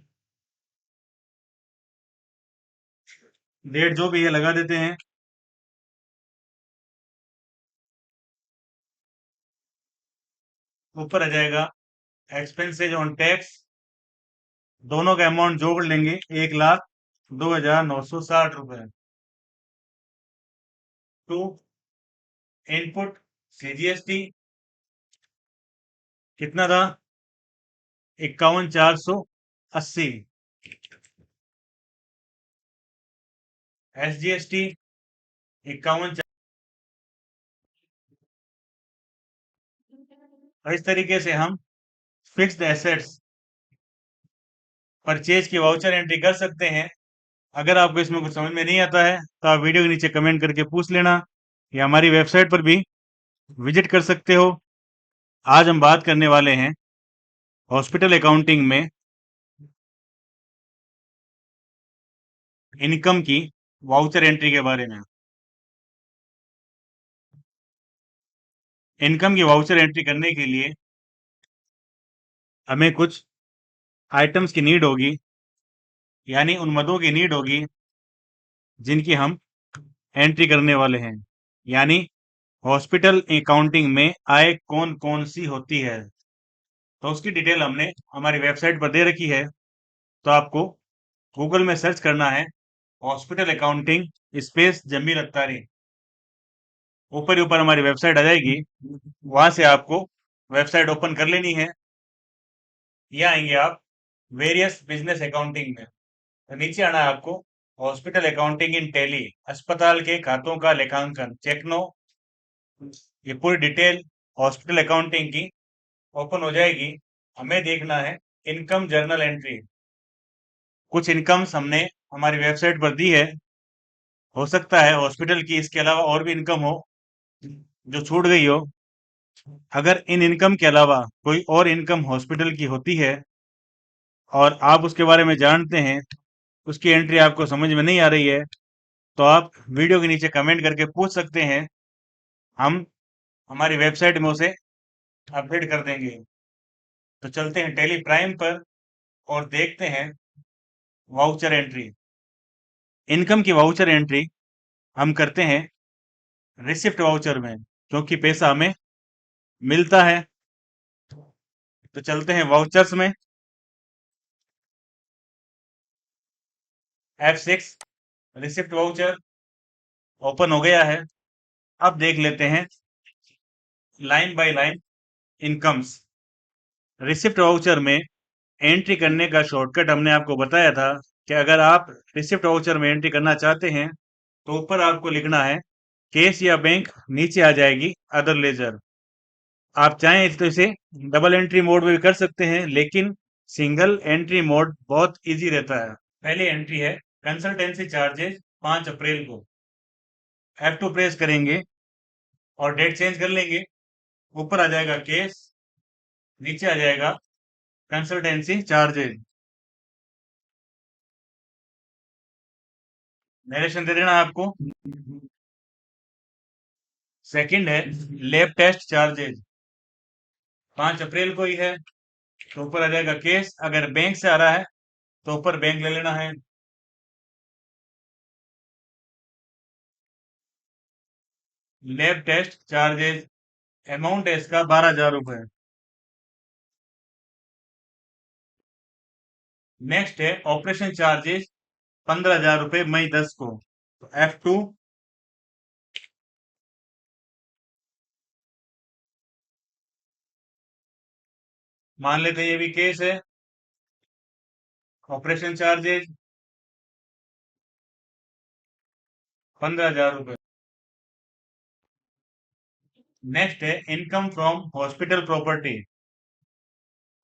डेट जो भी है लगा देते हैं। ऊपर आ जाएगा एक्सपेंसेज ऑन टैक्स, दोनों का अमाउंट जोड़ लेंगे, 1,02,960 रुपए। टू इनपुट सीजीएसटी कितना था? 51,480। एसजीएसटी 51। इस तरीके से हम फिक्स्ड एसेट्स परचेज की वाउचर एंट्री कर सकते हैं। अगर आपको इसमें कुछ समझ में नहीं आता है तो आप वीडियो के नीचे कमेंट करके पूछ लेना, या हमारी वेबसाइट पर भी विजिट कर सकते हो। आज हम बात करने वाले हैं हॉस्पिटल अकाउंटिंग में इनकम की वाउचर एंट्री के बारे में। इनकम की वाउचर एंट्री करने के लिए हमें कुछ आइटम्स की नीड होगी, यानी उन मदों की नीड होगी जिनकी हम एंट्री करने वाले हैं। यानी हॉस्पिटल अकाउंटिंग में आय कौन कौन सी होती है, तो उसकी डिटेल हमने हमारी वेबसाइट पर दे रखी है। तो आपको गूगल में सर्च करना है hospital accounting space Jameel Attari. ऊपर ही ऊपर हमारी वेबसाइट आ जाएगी, वहां से आपको वेबसाइट ओपन कर लेनी है। यहाँ आएंगे आप वेरियस बिजनेस अकाउंटिंग में, तो नीचे आना है आपको हॉस्पिटल अकाउंटिंग इन टैली, अस्पताल के खातों का लेखांकन, चेक नो। ये पूरी डिटेल हॉस्पिटल अकाउंटिंग की ओपन हो जाएगी। हमें देखना है इनकम जर्नल एंट्री। कुछ इनकम्स हमने हमारी वेबसाइट पर दी है, हो सकता है हॉस्पिटल की इसके अलावा और भी इनकम हो जो छूट गई हो। अगर इन इनकम के अलावा कोई और इनकम हॉस्पिटल की होती है और आप उसके बारे में जानते हैं, उसकी एंट्री आपको समझ में नहीं आ रही है, तो आप वीडियो के नीचे कमेंट करके पूछ सकते हैं। हम हमारी वेबसाइट में उसे अपडेट कर देंगे। तो चलते हैं टेली प्राइम पर और देखते हैं वाउचर एंट्री। इनकम की वाउचर एंट्री हम करते हैं रिसिप्ट वाउचर में, क्योंकि पैसा हमें मिलता है। तो चलते हैं वाउचर्स में। F6 रिसिप्ट वाउचर ओपन हो गया है। अब देख लेते हैं line by line incomes. Receipt voucher में एंट्री करने का शॉर्टकट हमने आपको बताया था कि अगर आप रिसिप्ट वाउचर में एंट्री करना चाहते हैं तो ऊपर आपको लिखना है केस या बैंक, नीचे आ जाएगी अदर लेजर। आप चाहें तो इसे डबल एंट्री मोड में भी कर सकते हैं, लेकिन सिंगल एंट्री मोड बहुत इजी रहता है। पहली एंट्री है कंसल्टेंसी चार्जेस 5 अप्रैल को। F2 प्रेस करेंगे और डेट चेंज कर लेंगे। ऊपर आ जाएगा केस, नीचे आ जाएगा कंसल्टेंसी चार्जेस। नरेशन दे देना है आपको। सेकंड है लैब टेस्ट चार्जेज, 5 अप्रैल को ही है। तो ऊपर आ जाएगा केस, अगर बैंक से आ रहा है तो ऊपर बैंक ले लेना है। लैब टेस्ट चार्जेज अमाउंट है इसका 12,000 रुपए। नेक्स्ट है ऑपरेशन चार्जेस 15,000 रुपए मई 10 को। तो F2 मान लेते हैं ये भी केस है। ऑपरेशन चार्जेज 15,000 रुपए। नेक्स्ट है income from hospital property.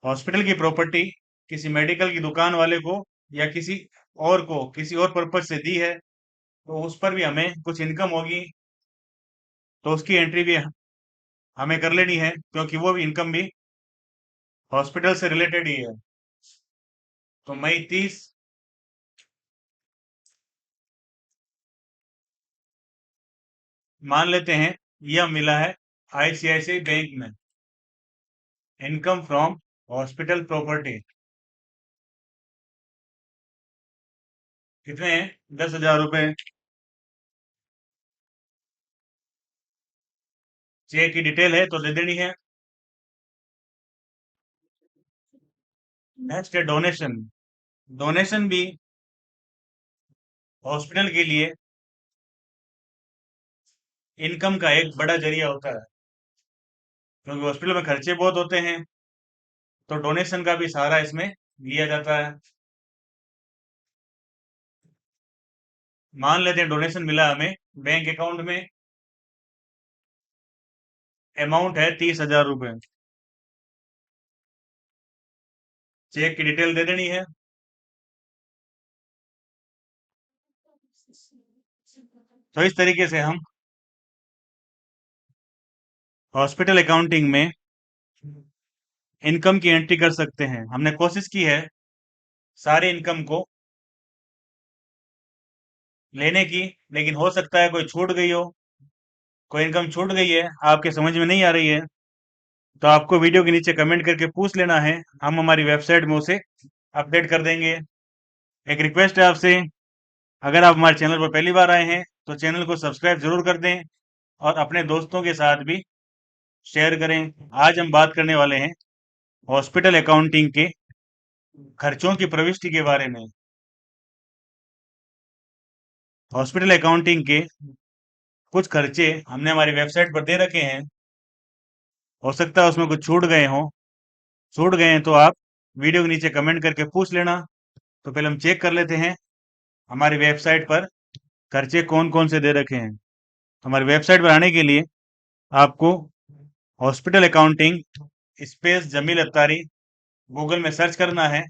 Hospital की प्रॉपर्टी किसी मेडिकल की दुकान वाले को या किसी और को किसी और पर्पज से दी है, तो उस पर भी हमें कुछ इनकम होगी। तो उसकी एंट्री भी हमें कर लेनी है, क्योंकि वो भी इनकम भी हॉस्पिटल से रिलेटेड ही है। तो मई 30, मान लेते हैं यह मिला है आईसीआईसीआई बैंक में। इनकम फ्रॉम हॉस्पिटल प्रॉपर्टी कितने हैं? 10,000 रुपए। चेक की डिटेल है तो दे देनी है। नेक्स्ट है डोनेशन। डोनेशन भी हॉस्पिटल के लिए इनकम का एक बड़ा जरिया होता है, क्योंकि हॉस्पिटल में खर्चे बहुत होते हैं, तो डोनेशन का भी सहारा इसमें लिया जाता है। मान लेते हैं डोनेशन मिला हमें बैंक अकाउंट में, अमाउंट है 30,000 रुपए। चेक की डिटेल दे देनी है। तो इस तरीके से हम हॉस्पिटल अकाउंटिंग में इनकम की एंट्री कर सकते हैं। हमने कोशिश की है सारे इनकम को लेने की, लेकिन हो सकता है कोई छूट गई हो, कोई इनकम छूट गई है, आपके समझ में नहीं आ रही है, तो आपको वीडियो के नीचे कमेंट करके पूछ लेना है, हम हमारी वेबसाइट में उसे अपडेट कर देंगे। एक रिक्वेस्ट है आपसे, अगर आप हमारे चैनल पर पहली बार आए हैं तो चैनल को सब्सक्राइब जरूर कर दें और अपने दोस्तों के साथ भी शेयर करें। आज हम बात करने वाले हैं हॉस्पिटल अकाउंटिंग के खर्चों की प्रविष्टि के बारे में। हॉस्पिटल अकाउंटिंग के कुछ खर्चे हमने हमारी वेबसाइट पर दे रखे हैं, हो सकता है उसमें कुछ छूट गए हों। छूट गए हैं तो आप वीडियो के नीचे कमेंट करके पूछ लेना। तो पहले हम चेक कर लेते हैं हमारी वेबसाइट पर खर्चे कौन कौन से दे रखे हैं। हमारी वेबसाइट पर आने के लिए आपको hospital accounting space Jameel Attari Google में सर्च करना है।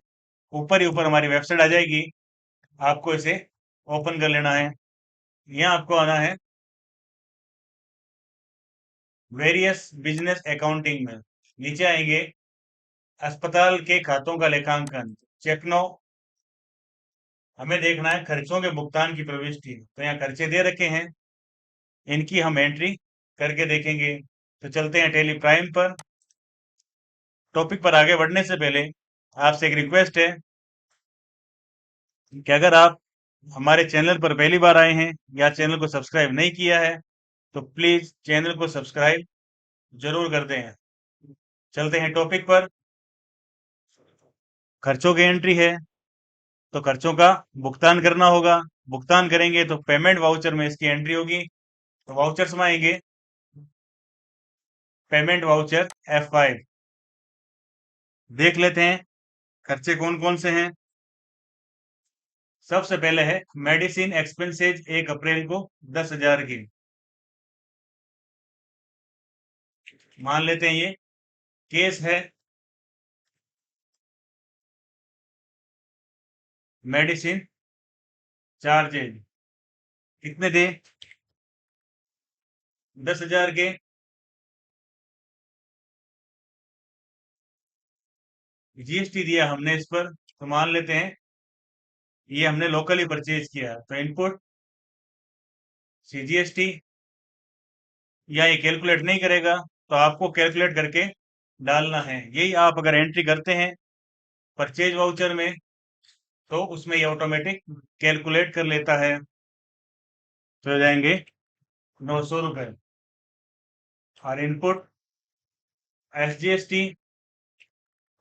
ऊपर ही ऊपर हमारी वेबसाइट आ जाएगी, आपको इसे ओपन कर लेना है। यहाँ आपको आना है वेरियस बिजनेस अकाउंटिंग में, नीचे आएंगे अस्पताल के खातों का लेखांकन, चेक नो। हमें देखना है खर्चों के भुगतान की प्रविष्टि, तो यहाँ खर्चे दे रखे हैं, इनकी हम एंट्री करके देखेंगे। तो चलते हैं टेली प्राइम पर। टॉपिक पर आगे बढ़ने से पहले आपसे एक रिक्वेस्ट है कि अगर आप हमारे चैनल पर पहली बार आए हैं या चैनल को सब्सक्राइब नहीं किया है तो प्लीज चैनल को सब्सक्राइब जरूर कर दें। चलते हैं टॉपिक पर। खर्चों की एंट्री है तो खर्चों का भुगतान करना होगा। भुगतान करेंगे तो पेमेंट वाउचर में इसकी एंट्री होगी। तो वाउचर्स में आएंगे पेमेंट वाउचर F5। देख लेते हैं खर्चे कौन कौन से हैं। सबसे पहले है मेडिसिन एक्सपेंसेज 1 अप्रैल को 10,000 की। मान लेते हैं ये केस है। मेडिसिन चार्जेज कितने दे? 10,000 के। जीएसटी दिया हमने इस पर, तो मान लेते हैं ये हमने लोकली परचेज किया, तो इनपुट सीजीएसटी। या ये कैलकुलेट नहीं करेगा तो आपको कैलकुलेट करके डालना है। यही आप अगर एंट्री करते हैं परचेज वाउचर में तो उसमें ये ऑटोमेटिक कैलकुलेट कर लेता है। तो हो जाएंगे 900 रुपए। और इनपुट एसजीएसटी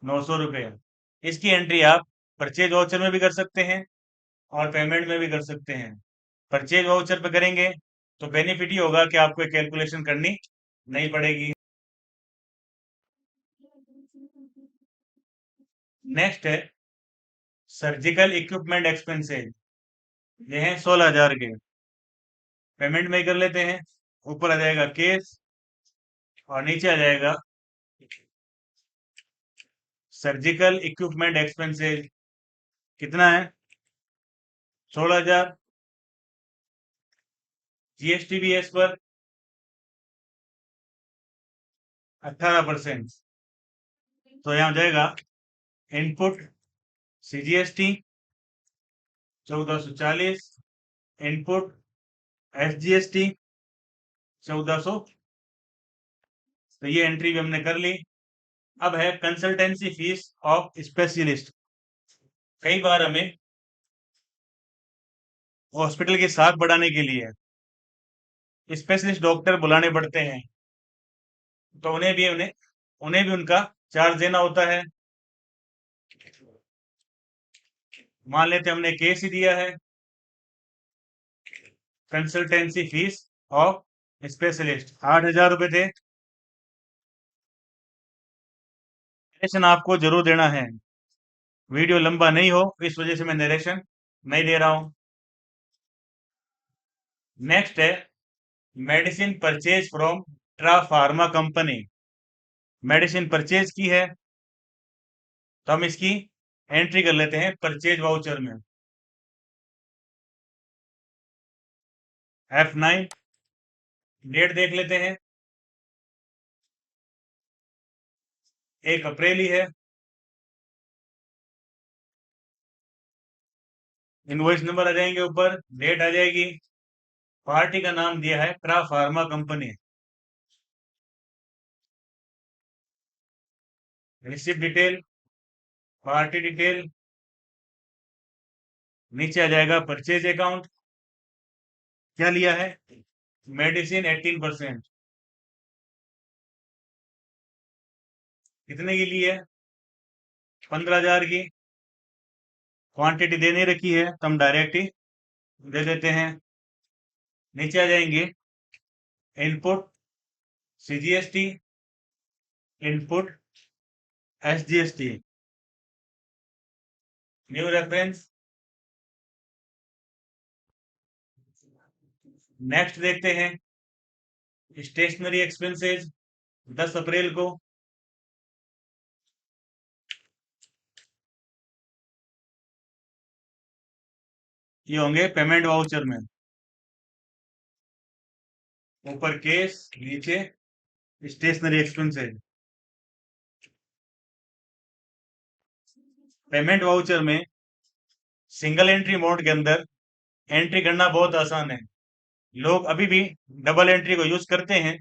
900 रुपये। इसकी एंट्री आप परचेज वाउचर में भी कर सकते हैं और पेमेंट में भी कर सकते हैं। परचेज वाउचर पे करेंगे तो बेनिफिट ही होगा कि आपको कैलकुलेशन करनी नहीं पड़ेगी। नेक्स्ट है सर्जिकल इक्विपमेंट एक्सपेंसेज, ये हैं 16,000 के। पेमेंट में ही कर लेते हैं। ऊपर आ जाएगा केस और नीचे आ जाएगा सर्जिकल इक्विपमेंट एक्सपेंसेज। कितना है? 16,000। जीएसटी भी है इस पर 18%। तो यहाँ हो जाएगा इनपुट CGST 1440, इनपुट SGST 1400। तो ये एंट्री भी हमने कर ली। अब है कंसल्टेंसी फीस ऑफ स्पेशलिस्ट। कई बार हमें हॉस्पिटल की साख बढ़ाने के लिए स्पेशलिस्ट डॉक्टर बुलाने पड़ते हैं, तो उन्हें भी उनका चार्ज देना होता है। मान लेते हमने केस ही दिया है, कंसल्टेंसी फीस ऑफ स्पेशलिस्ट 8,000 रुपए थे। नरेशन आपको जरूर देना है, वीडियो लंबा नहीं हो इस वजह से मैं नरेशन नहीं दे रहा हूं। नेक्स्ट है मेडिसिन परचेज फ्रॉम ट्रा फार्मा कंपनी। मेडिसिन परचेज की है, तो हम इसकी एंट्री कर लेते हैं परचेज वाउचर में। F9, डेट देख लेते हैं, 1 अप्रैल ही है। इनवॉइस नंबर आ जाएंगे, ऊपर डेट आ जाएगी। पार्टी का नाम दिया है ट्रा pharma company. Receipt detail, party detail, नीचे आ जाएगा परचेज अकाउंट। क्या लिया है? मेडिसिन 18%। कितने की ली है? 15,000 की। क्वांटिटी दे नहीं रखी है तो हम डायरेक्ट ही दे देते हैं। नीचे आ जाएंगे input CGST, input SGST, new reference. Next देखते हैं स्टेशनरी एक्सपेंसेस 10 अप्रैल को। ये होंगे पेमेंट वाउचर में, ऊपर केस, नीचे स्टेशनरी एक्सपेंसेस। पेमेंट वाउचर में सिंगल एंट्री मोड के अंदर एंट्री करना बहुत आसान है। लोग अभी भी डबल एंट्री को यूज करते हैं,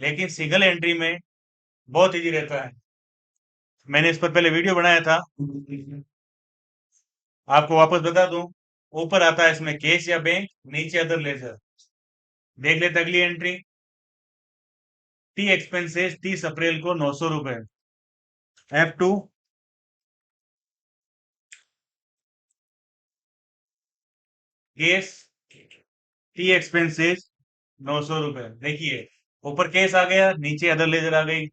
लेकिन सिंगल एंट्री में बहुत इजी रहता है। मैंने इस पर पहले वीडियो बनाया था, आपको वापस बता दूं। ऊपर आता है इसमें केस या बैंक, नीचे अदर लेजर। देख लेते अगली एंट्री। टी एक्सपेंसेस 30 अप्रैल को 900 रुपए। F2, केस, टी एक्सपेंसेस 900 रुपए। देखिए ऊपर केस आ गया, नीचे अदर लेजर आ गई,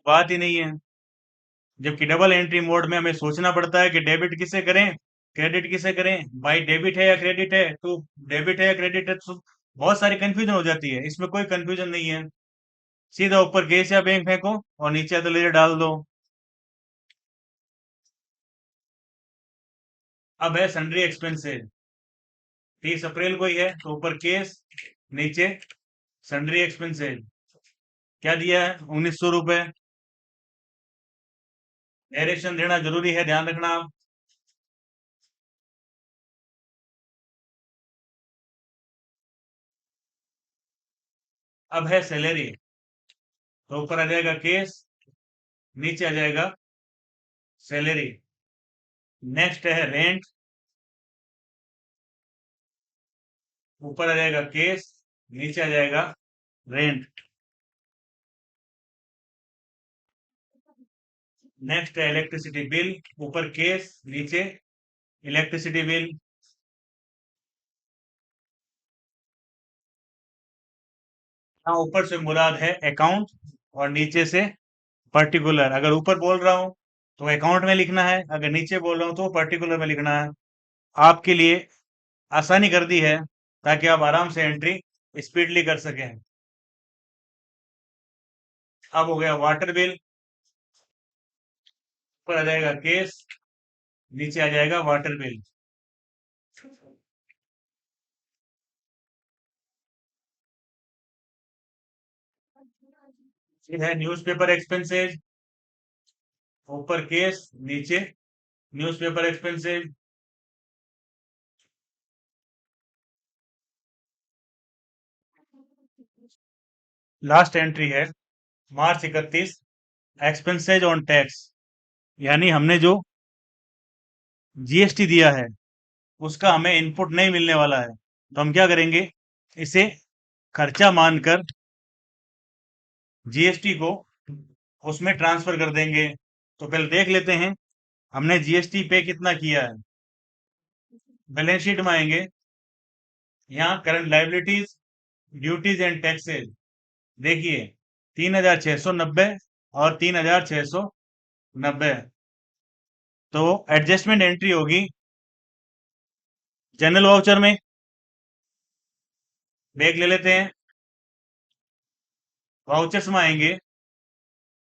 बात ही नहीं है। जबकि डबल एंट्री मोड में हमें सोचना पड़ता है कि डेबिट किसे करें, क्रेडिट किसे करें। भाई डेबिट है या क्रेडिट है, तो डेबिट है या क्रेडिट है, तो बहुत सारी कंफ्यूजन हो जाती है। इसमें कोई कंफ्यूजन नहीं है, सीधा ऊपर केस या बैंक फेंको और नीचे अदर लेजर डाल दो। अब है सन्ड्री एक्सपेंसेस, 30 अप्रैल को ही है, तो ऊपर केस, नीचे सन्ड्री एक्सपेंसेस। क्या दिया है? 1,900 रुपए। डायरेक्शन देना जरूरी है, ध्यान रखना आप। अब है सैलरी, तो ऊपर आ जाएगा केस, नीचे आ जाएगा सैलरी। नेक्स्ट है रेंट, ऊपर आ जाएगा केस, नीचे आ जाएगा रेंट। नेक्स्ट है इलेक्ट्रिसिटी बिल, ऊपर केस, नीचे इलेक्ट्रिसिटी बिल। यहाँ ऊपर से मुराद है अकाउंट और नीचे से पर्टिकुलर। अगर ऊपर बोल रहा हूँ तो अकाउंट में लिखना है, अगर नीचे बोल रहा हूँ तो पर्टिकुलर में लिखना है। आपके लिए आसानी कर दी है ताकि आप आराम से एंट्री स्पीडली कर सकें। अब हो गया वाटर बिल, ऊपर आ जाएगा केस, नीचे आ जाएगा वाटर बिल। फिर है न्यूज़पेपर एक्सपेंसेस, ऊपर केस, नीचे न्यूज़पेपर एक्सपेंसेस। लास्ट एंट्री है मार्च 31, एक्सपेंसेज ऑन टैक्स, यानी हमने जो जीएसटी दिया है उसका हमें इनपुट नहीं मिलने वाला है, तो हम क्या करेंगे, इसे खर्चा मानकर जीएसटी को उसमें ट्रांसफर कर देंगे। तो पहले देख लेते हैं हमने जीएसटी पे कितना किया है। बैलेंस शीट में आएंगे, यहाँ current liabilities, duties and taxes, देखिए 3690 और 3690। तो एडजस्टमेंट एंट्री होगी जनरल वाउचर में, देख ले लेते हैं। वाउचर्स में आएंगे,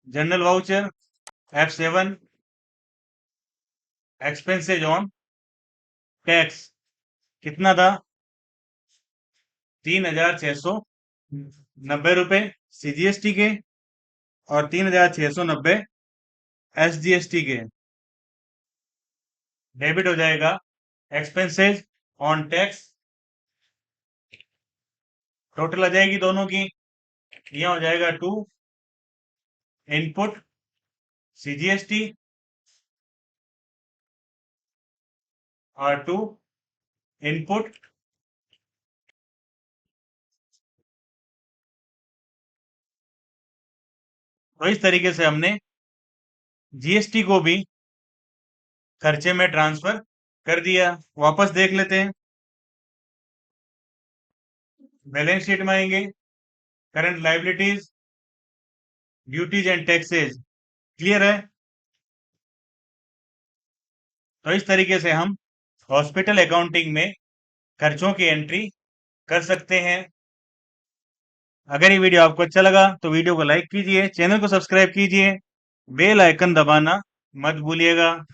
general voucher F7, expenses on tax कितना था, 3690 रुपए सीजीएसटी के और 3690 एसजीएसटी के। डेबिट हो जाएगा एक्सपेंसेज ऑन टैक्स, टोटल आ जाएगी दोनों की, यह हो जाएगा 2 इनपुट सीजीएसटी और 2 इनपुट तो इस तरीके से हमने जीएसटी को भी खर्चे में ट्रांसफर कर दिया। वापस देख लेते हैं, बैलेंस शीट में आएंगे, current liabilities, duties and taxes, clear है। तो इस तरीके से हम हॉस्पिटल अकाउंटिंग में खर्चों की एंट्री कर सकते हैं। अगर ये वीडियो आपको अच्छा लगा तो वीडियो को लाइक कीजिए, चैनल को सब्सक्राइब कीजिए, बेल आइकन दबाना मत भूलिएगा।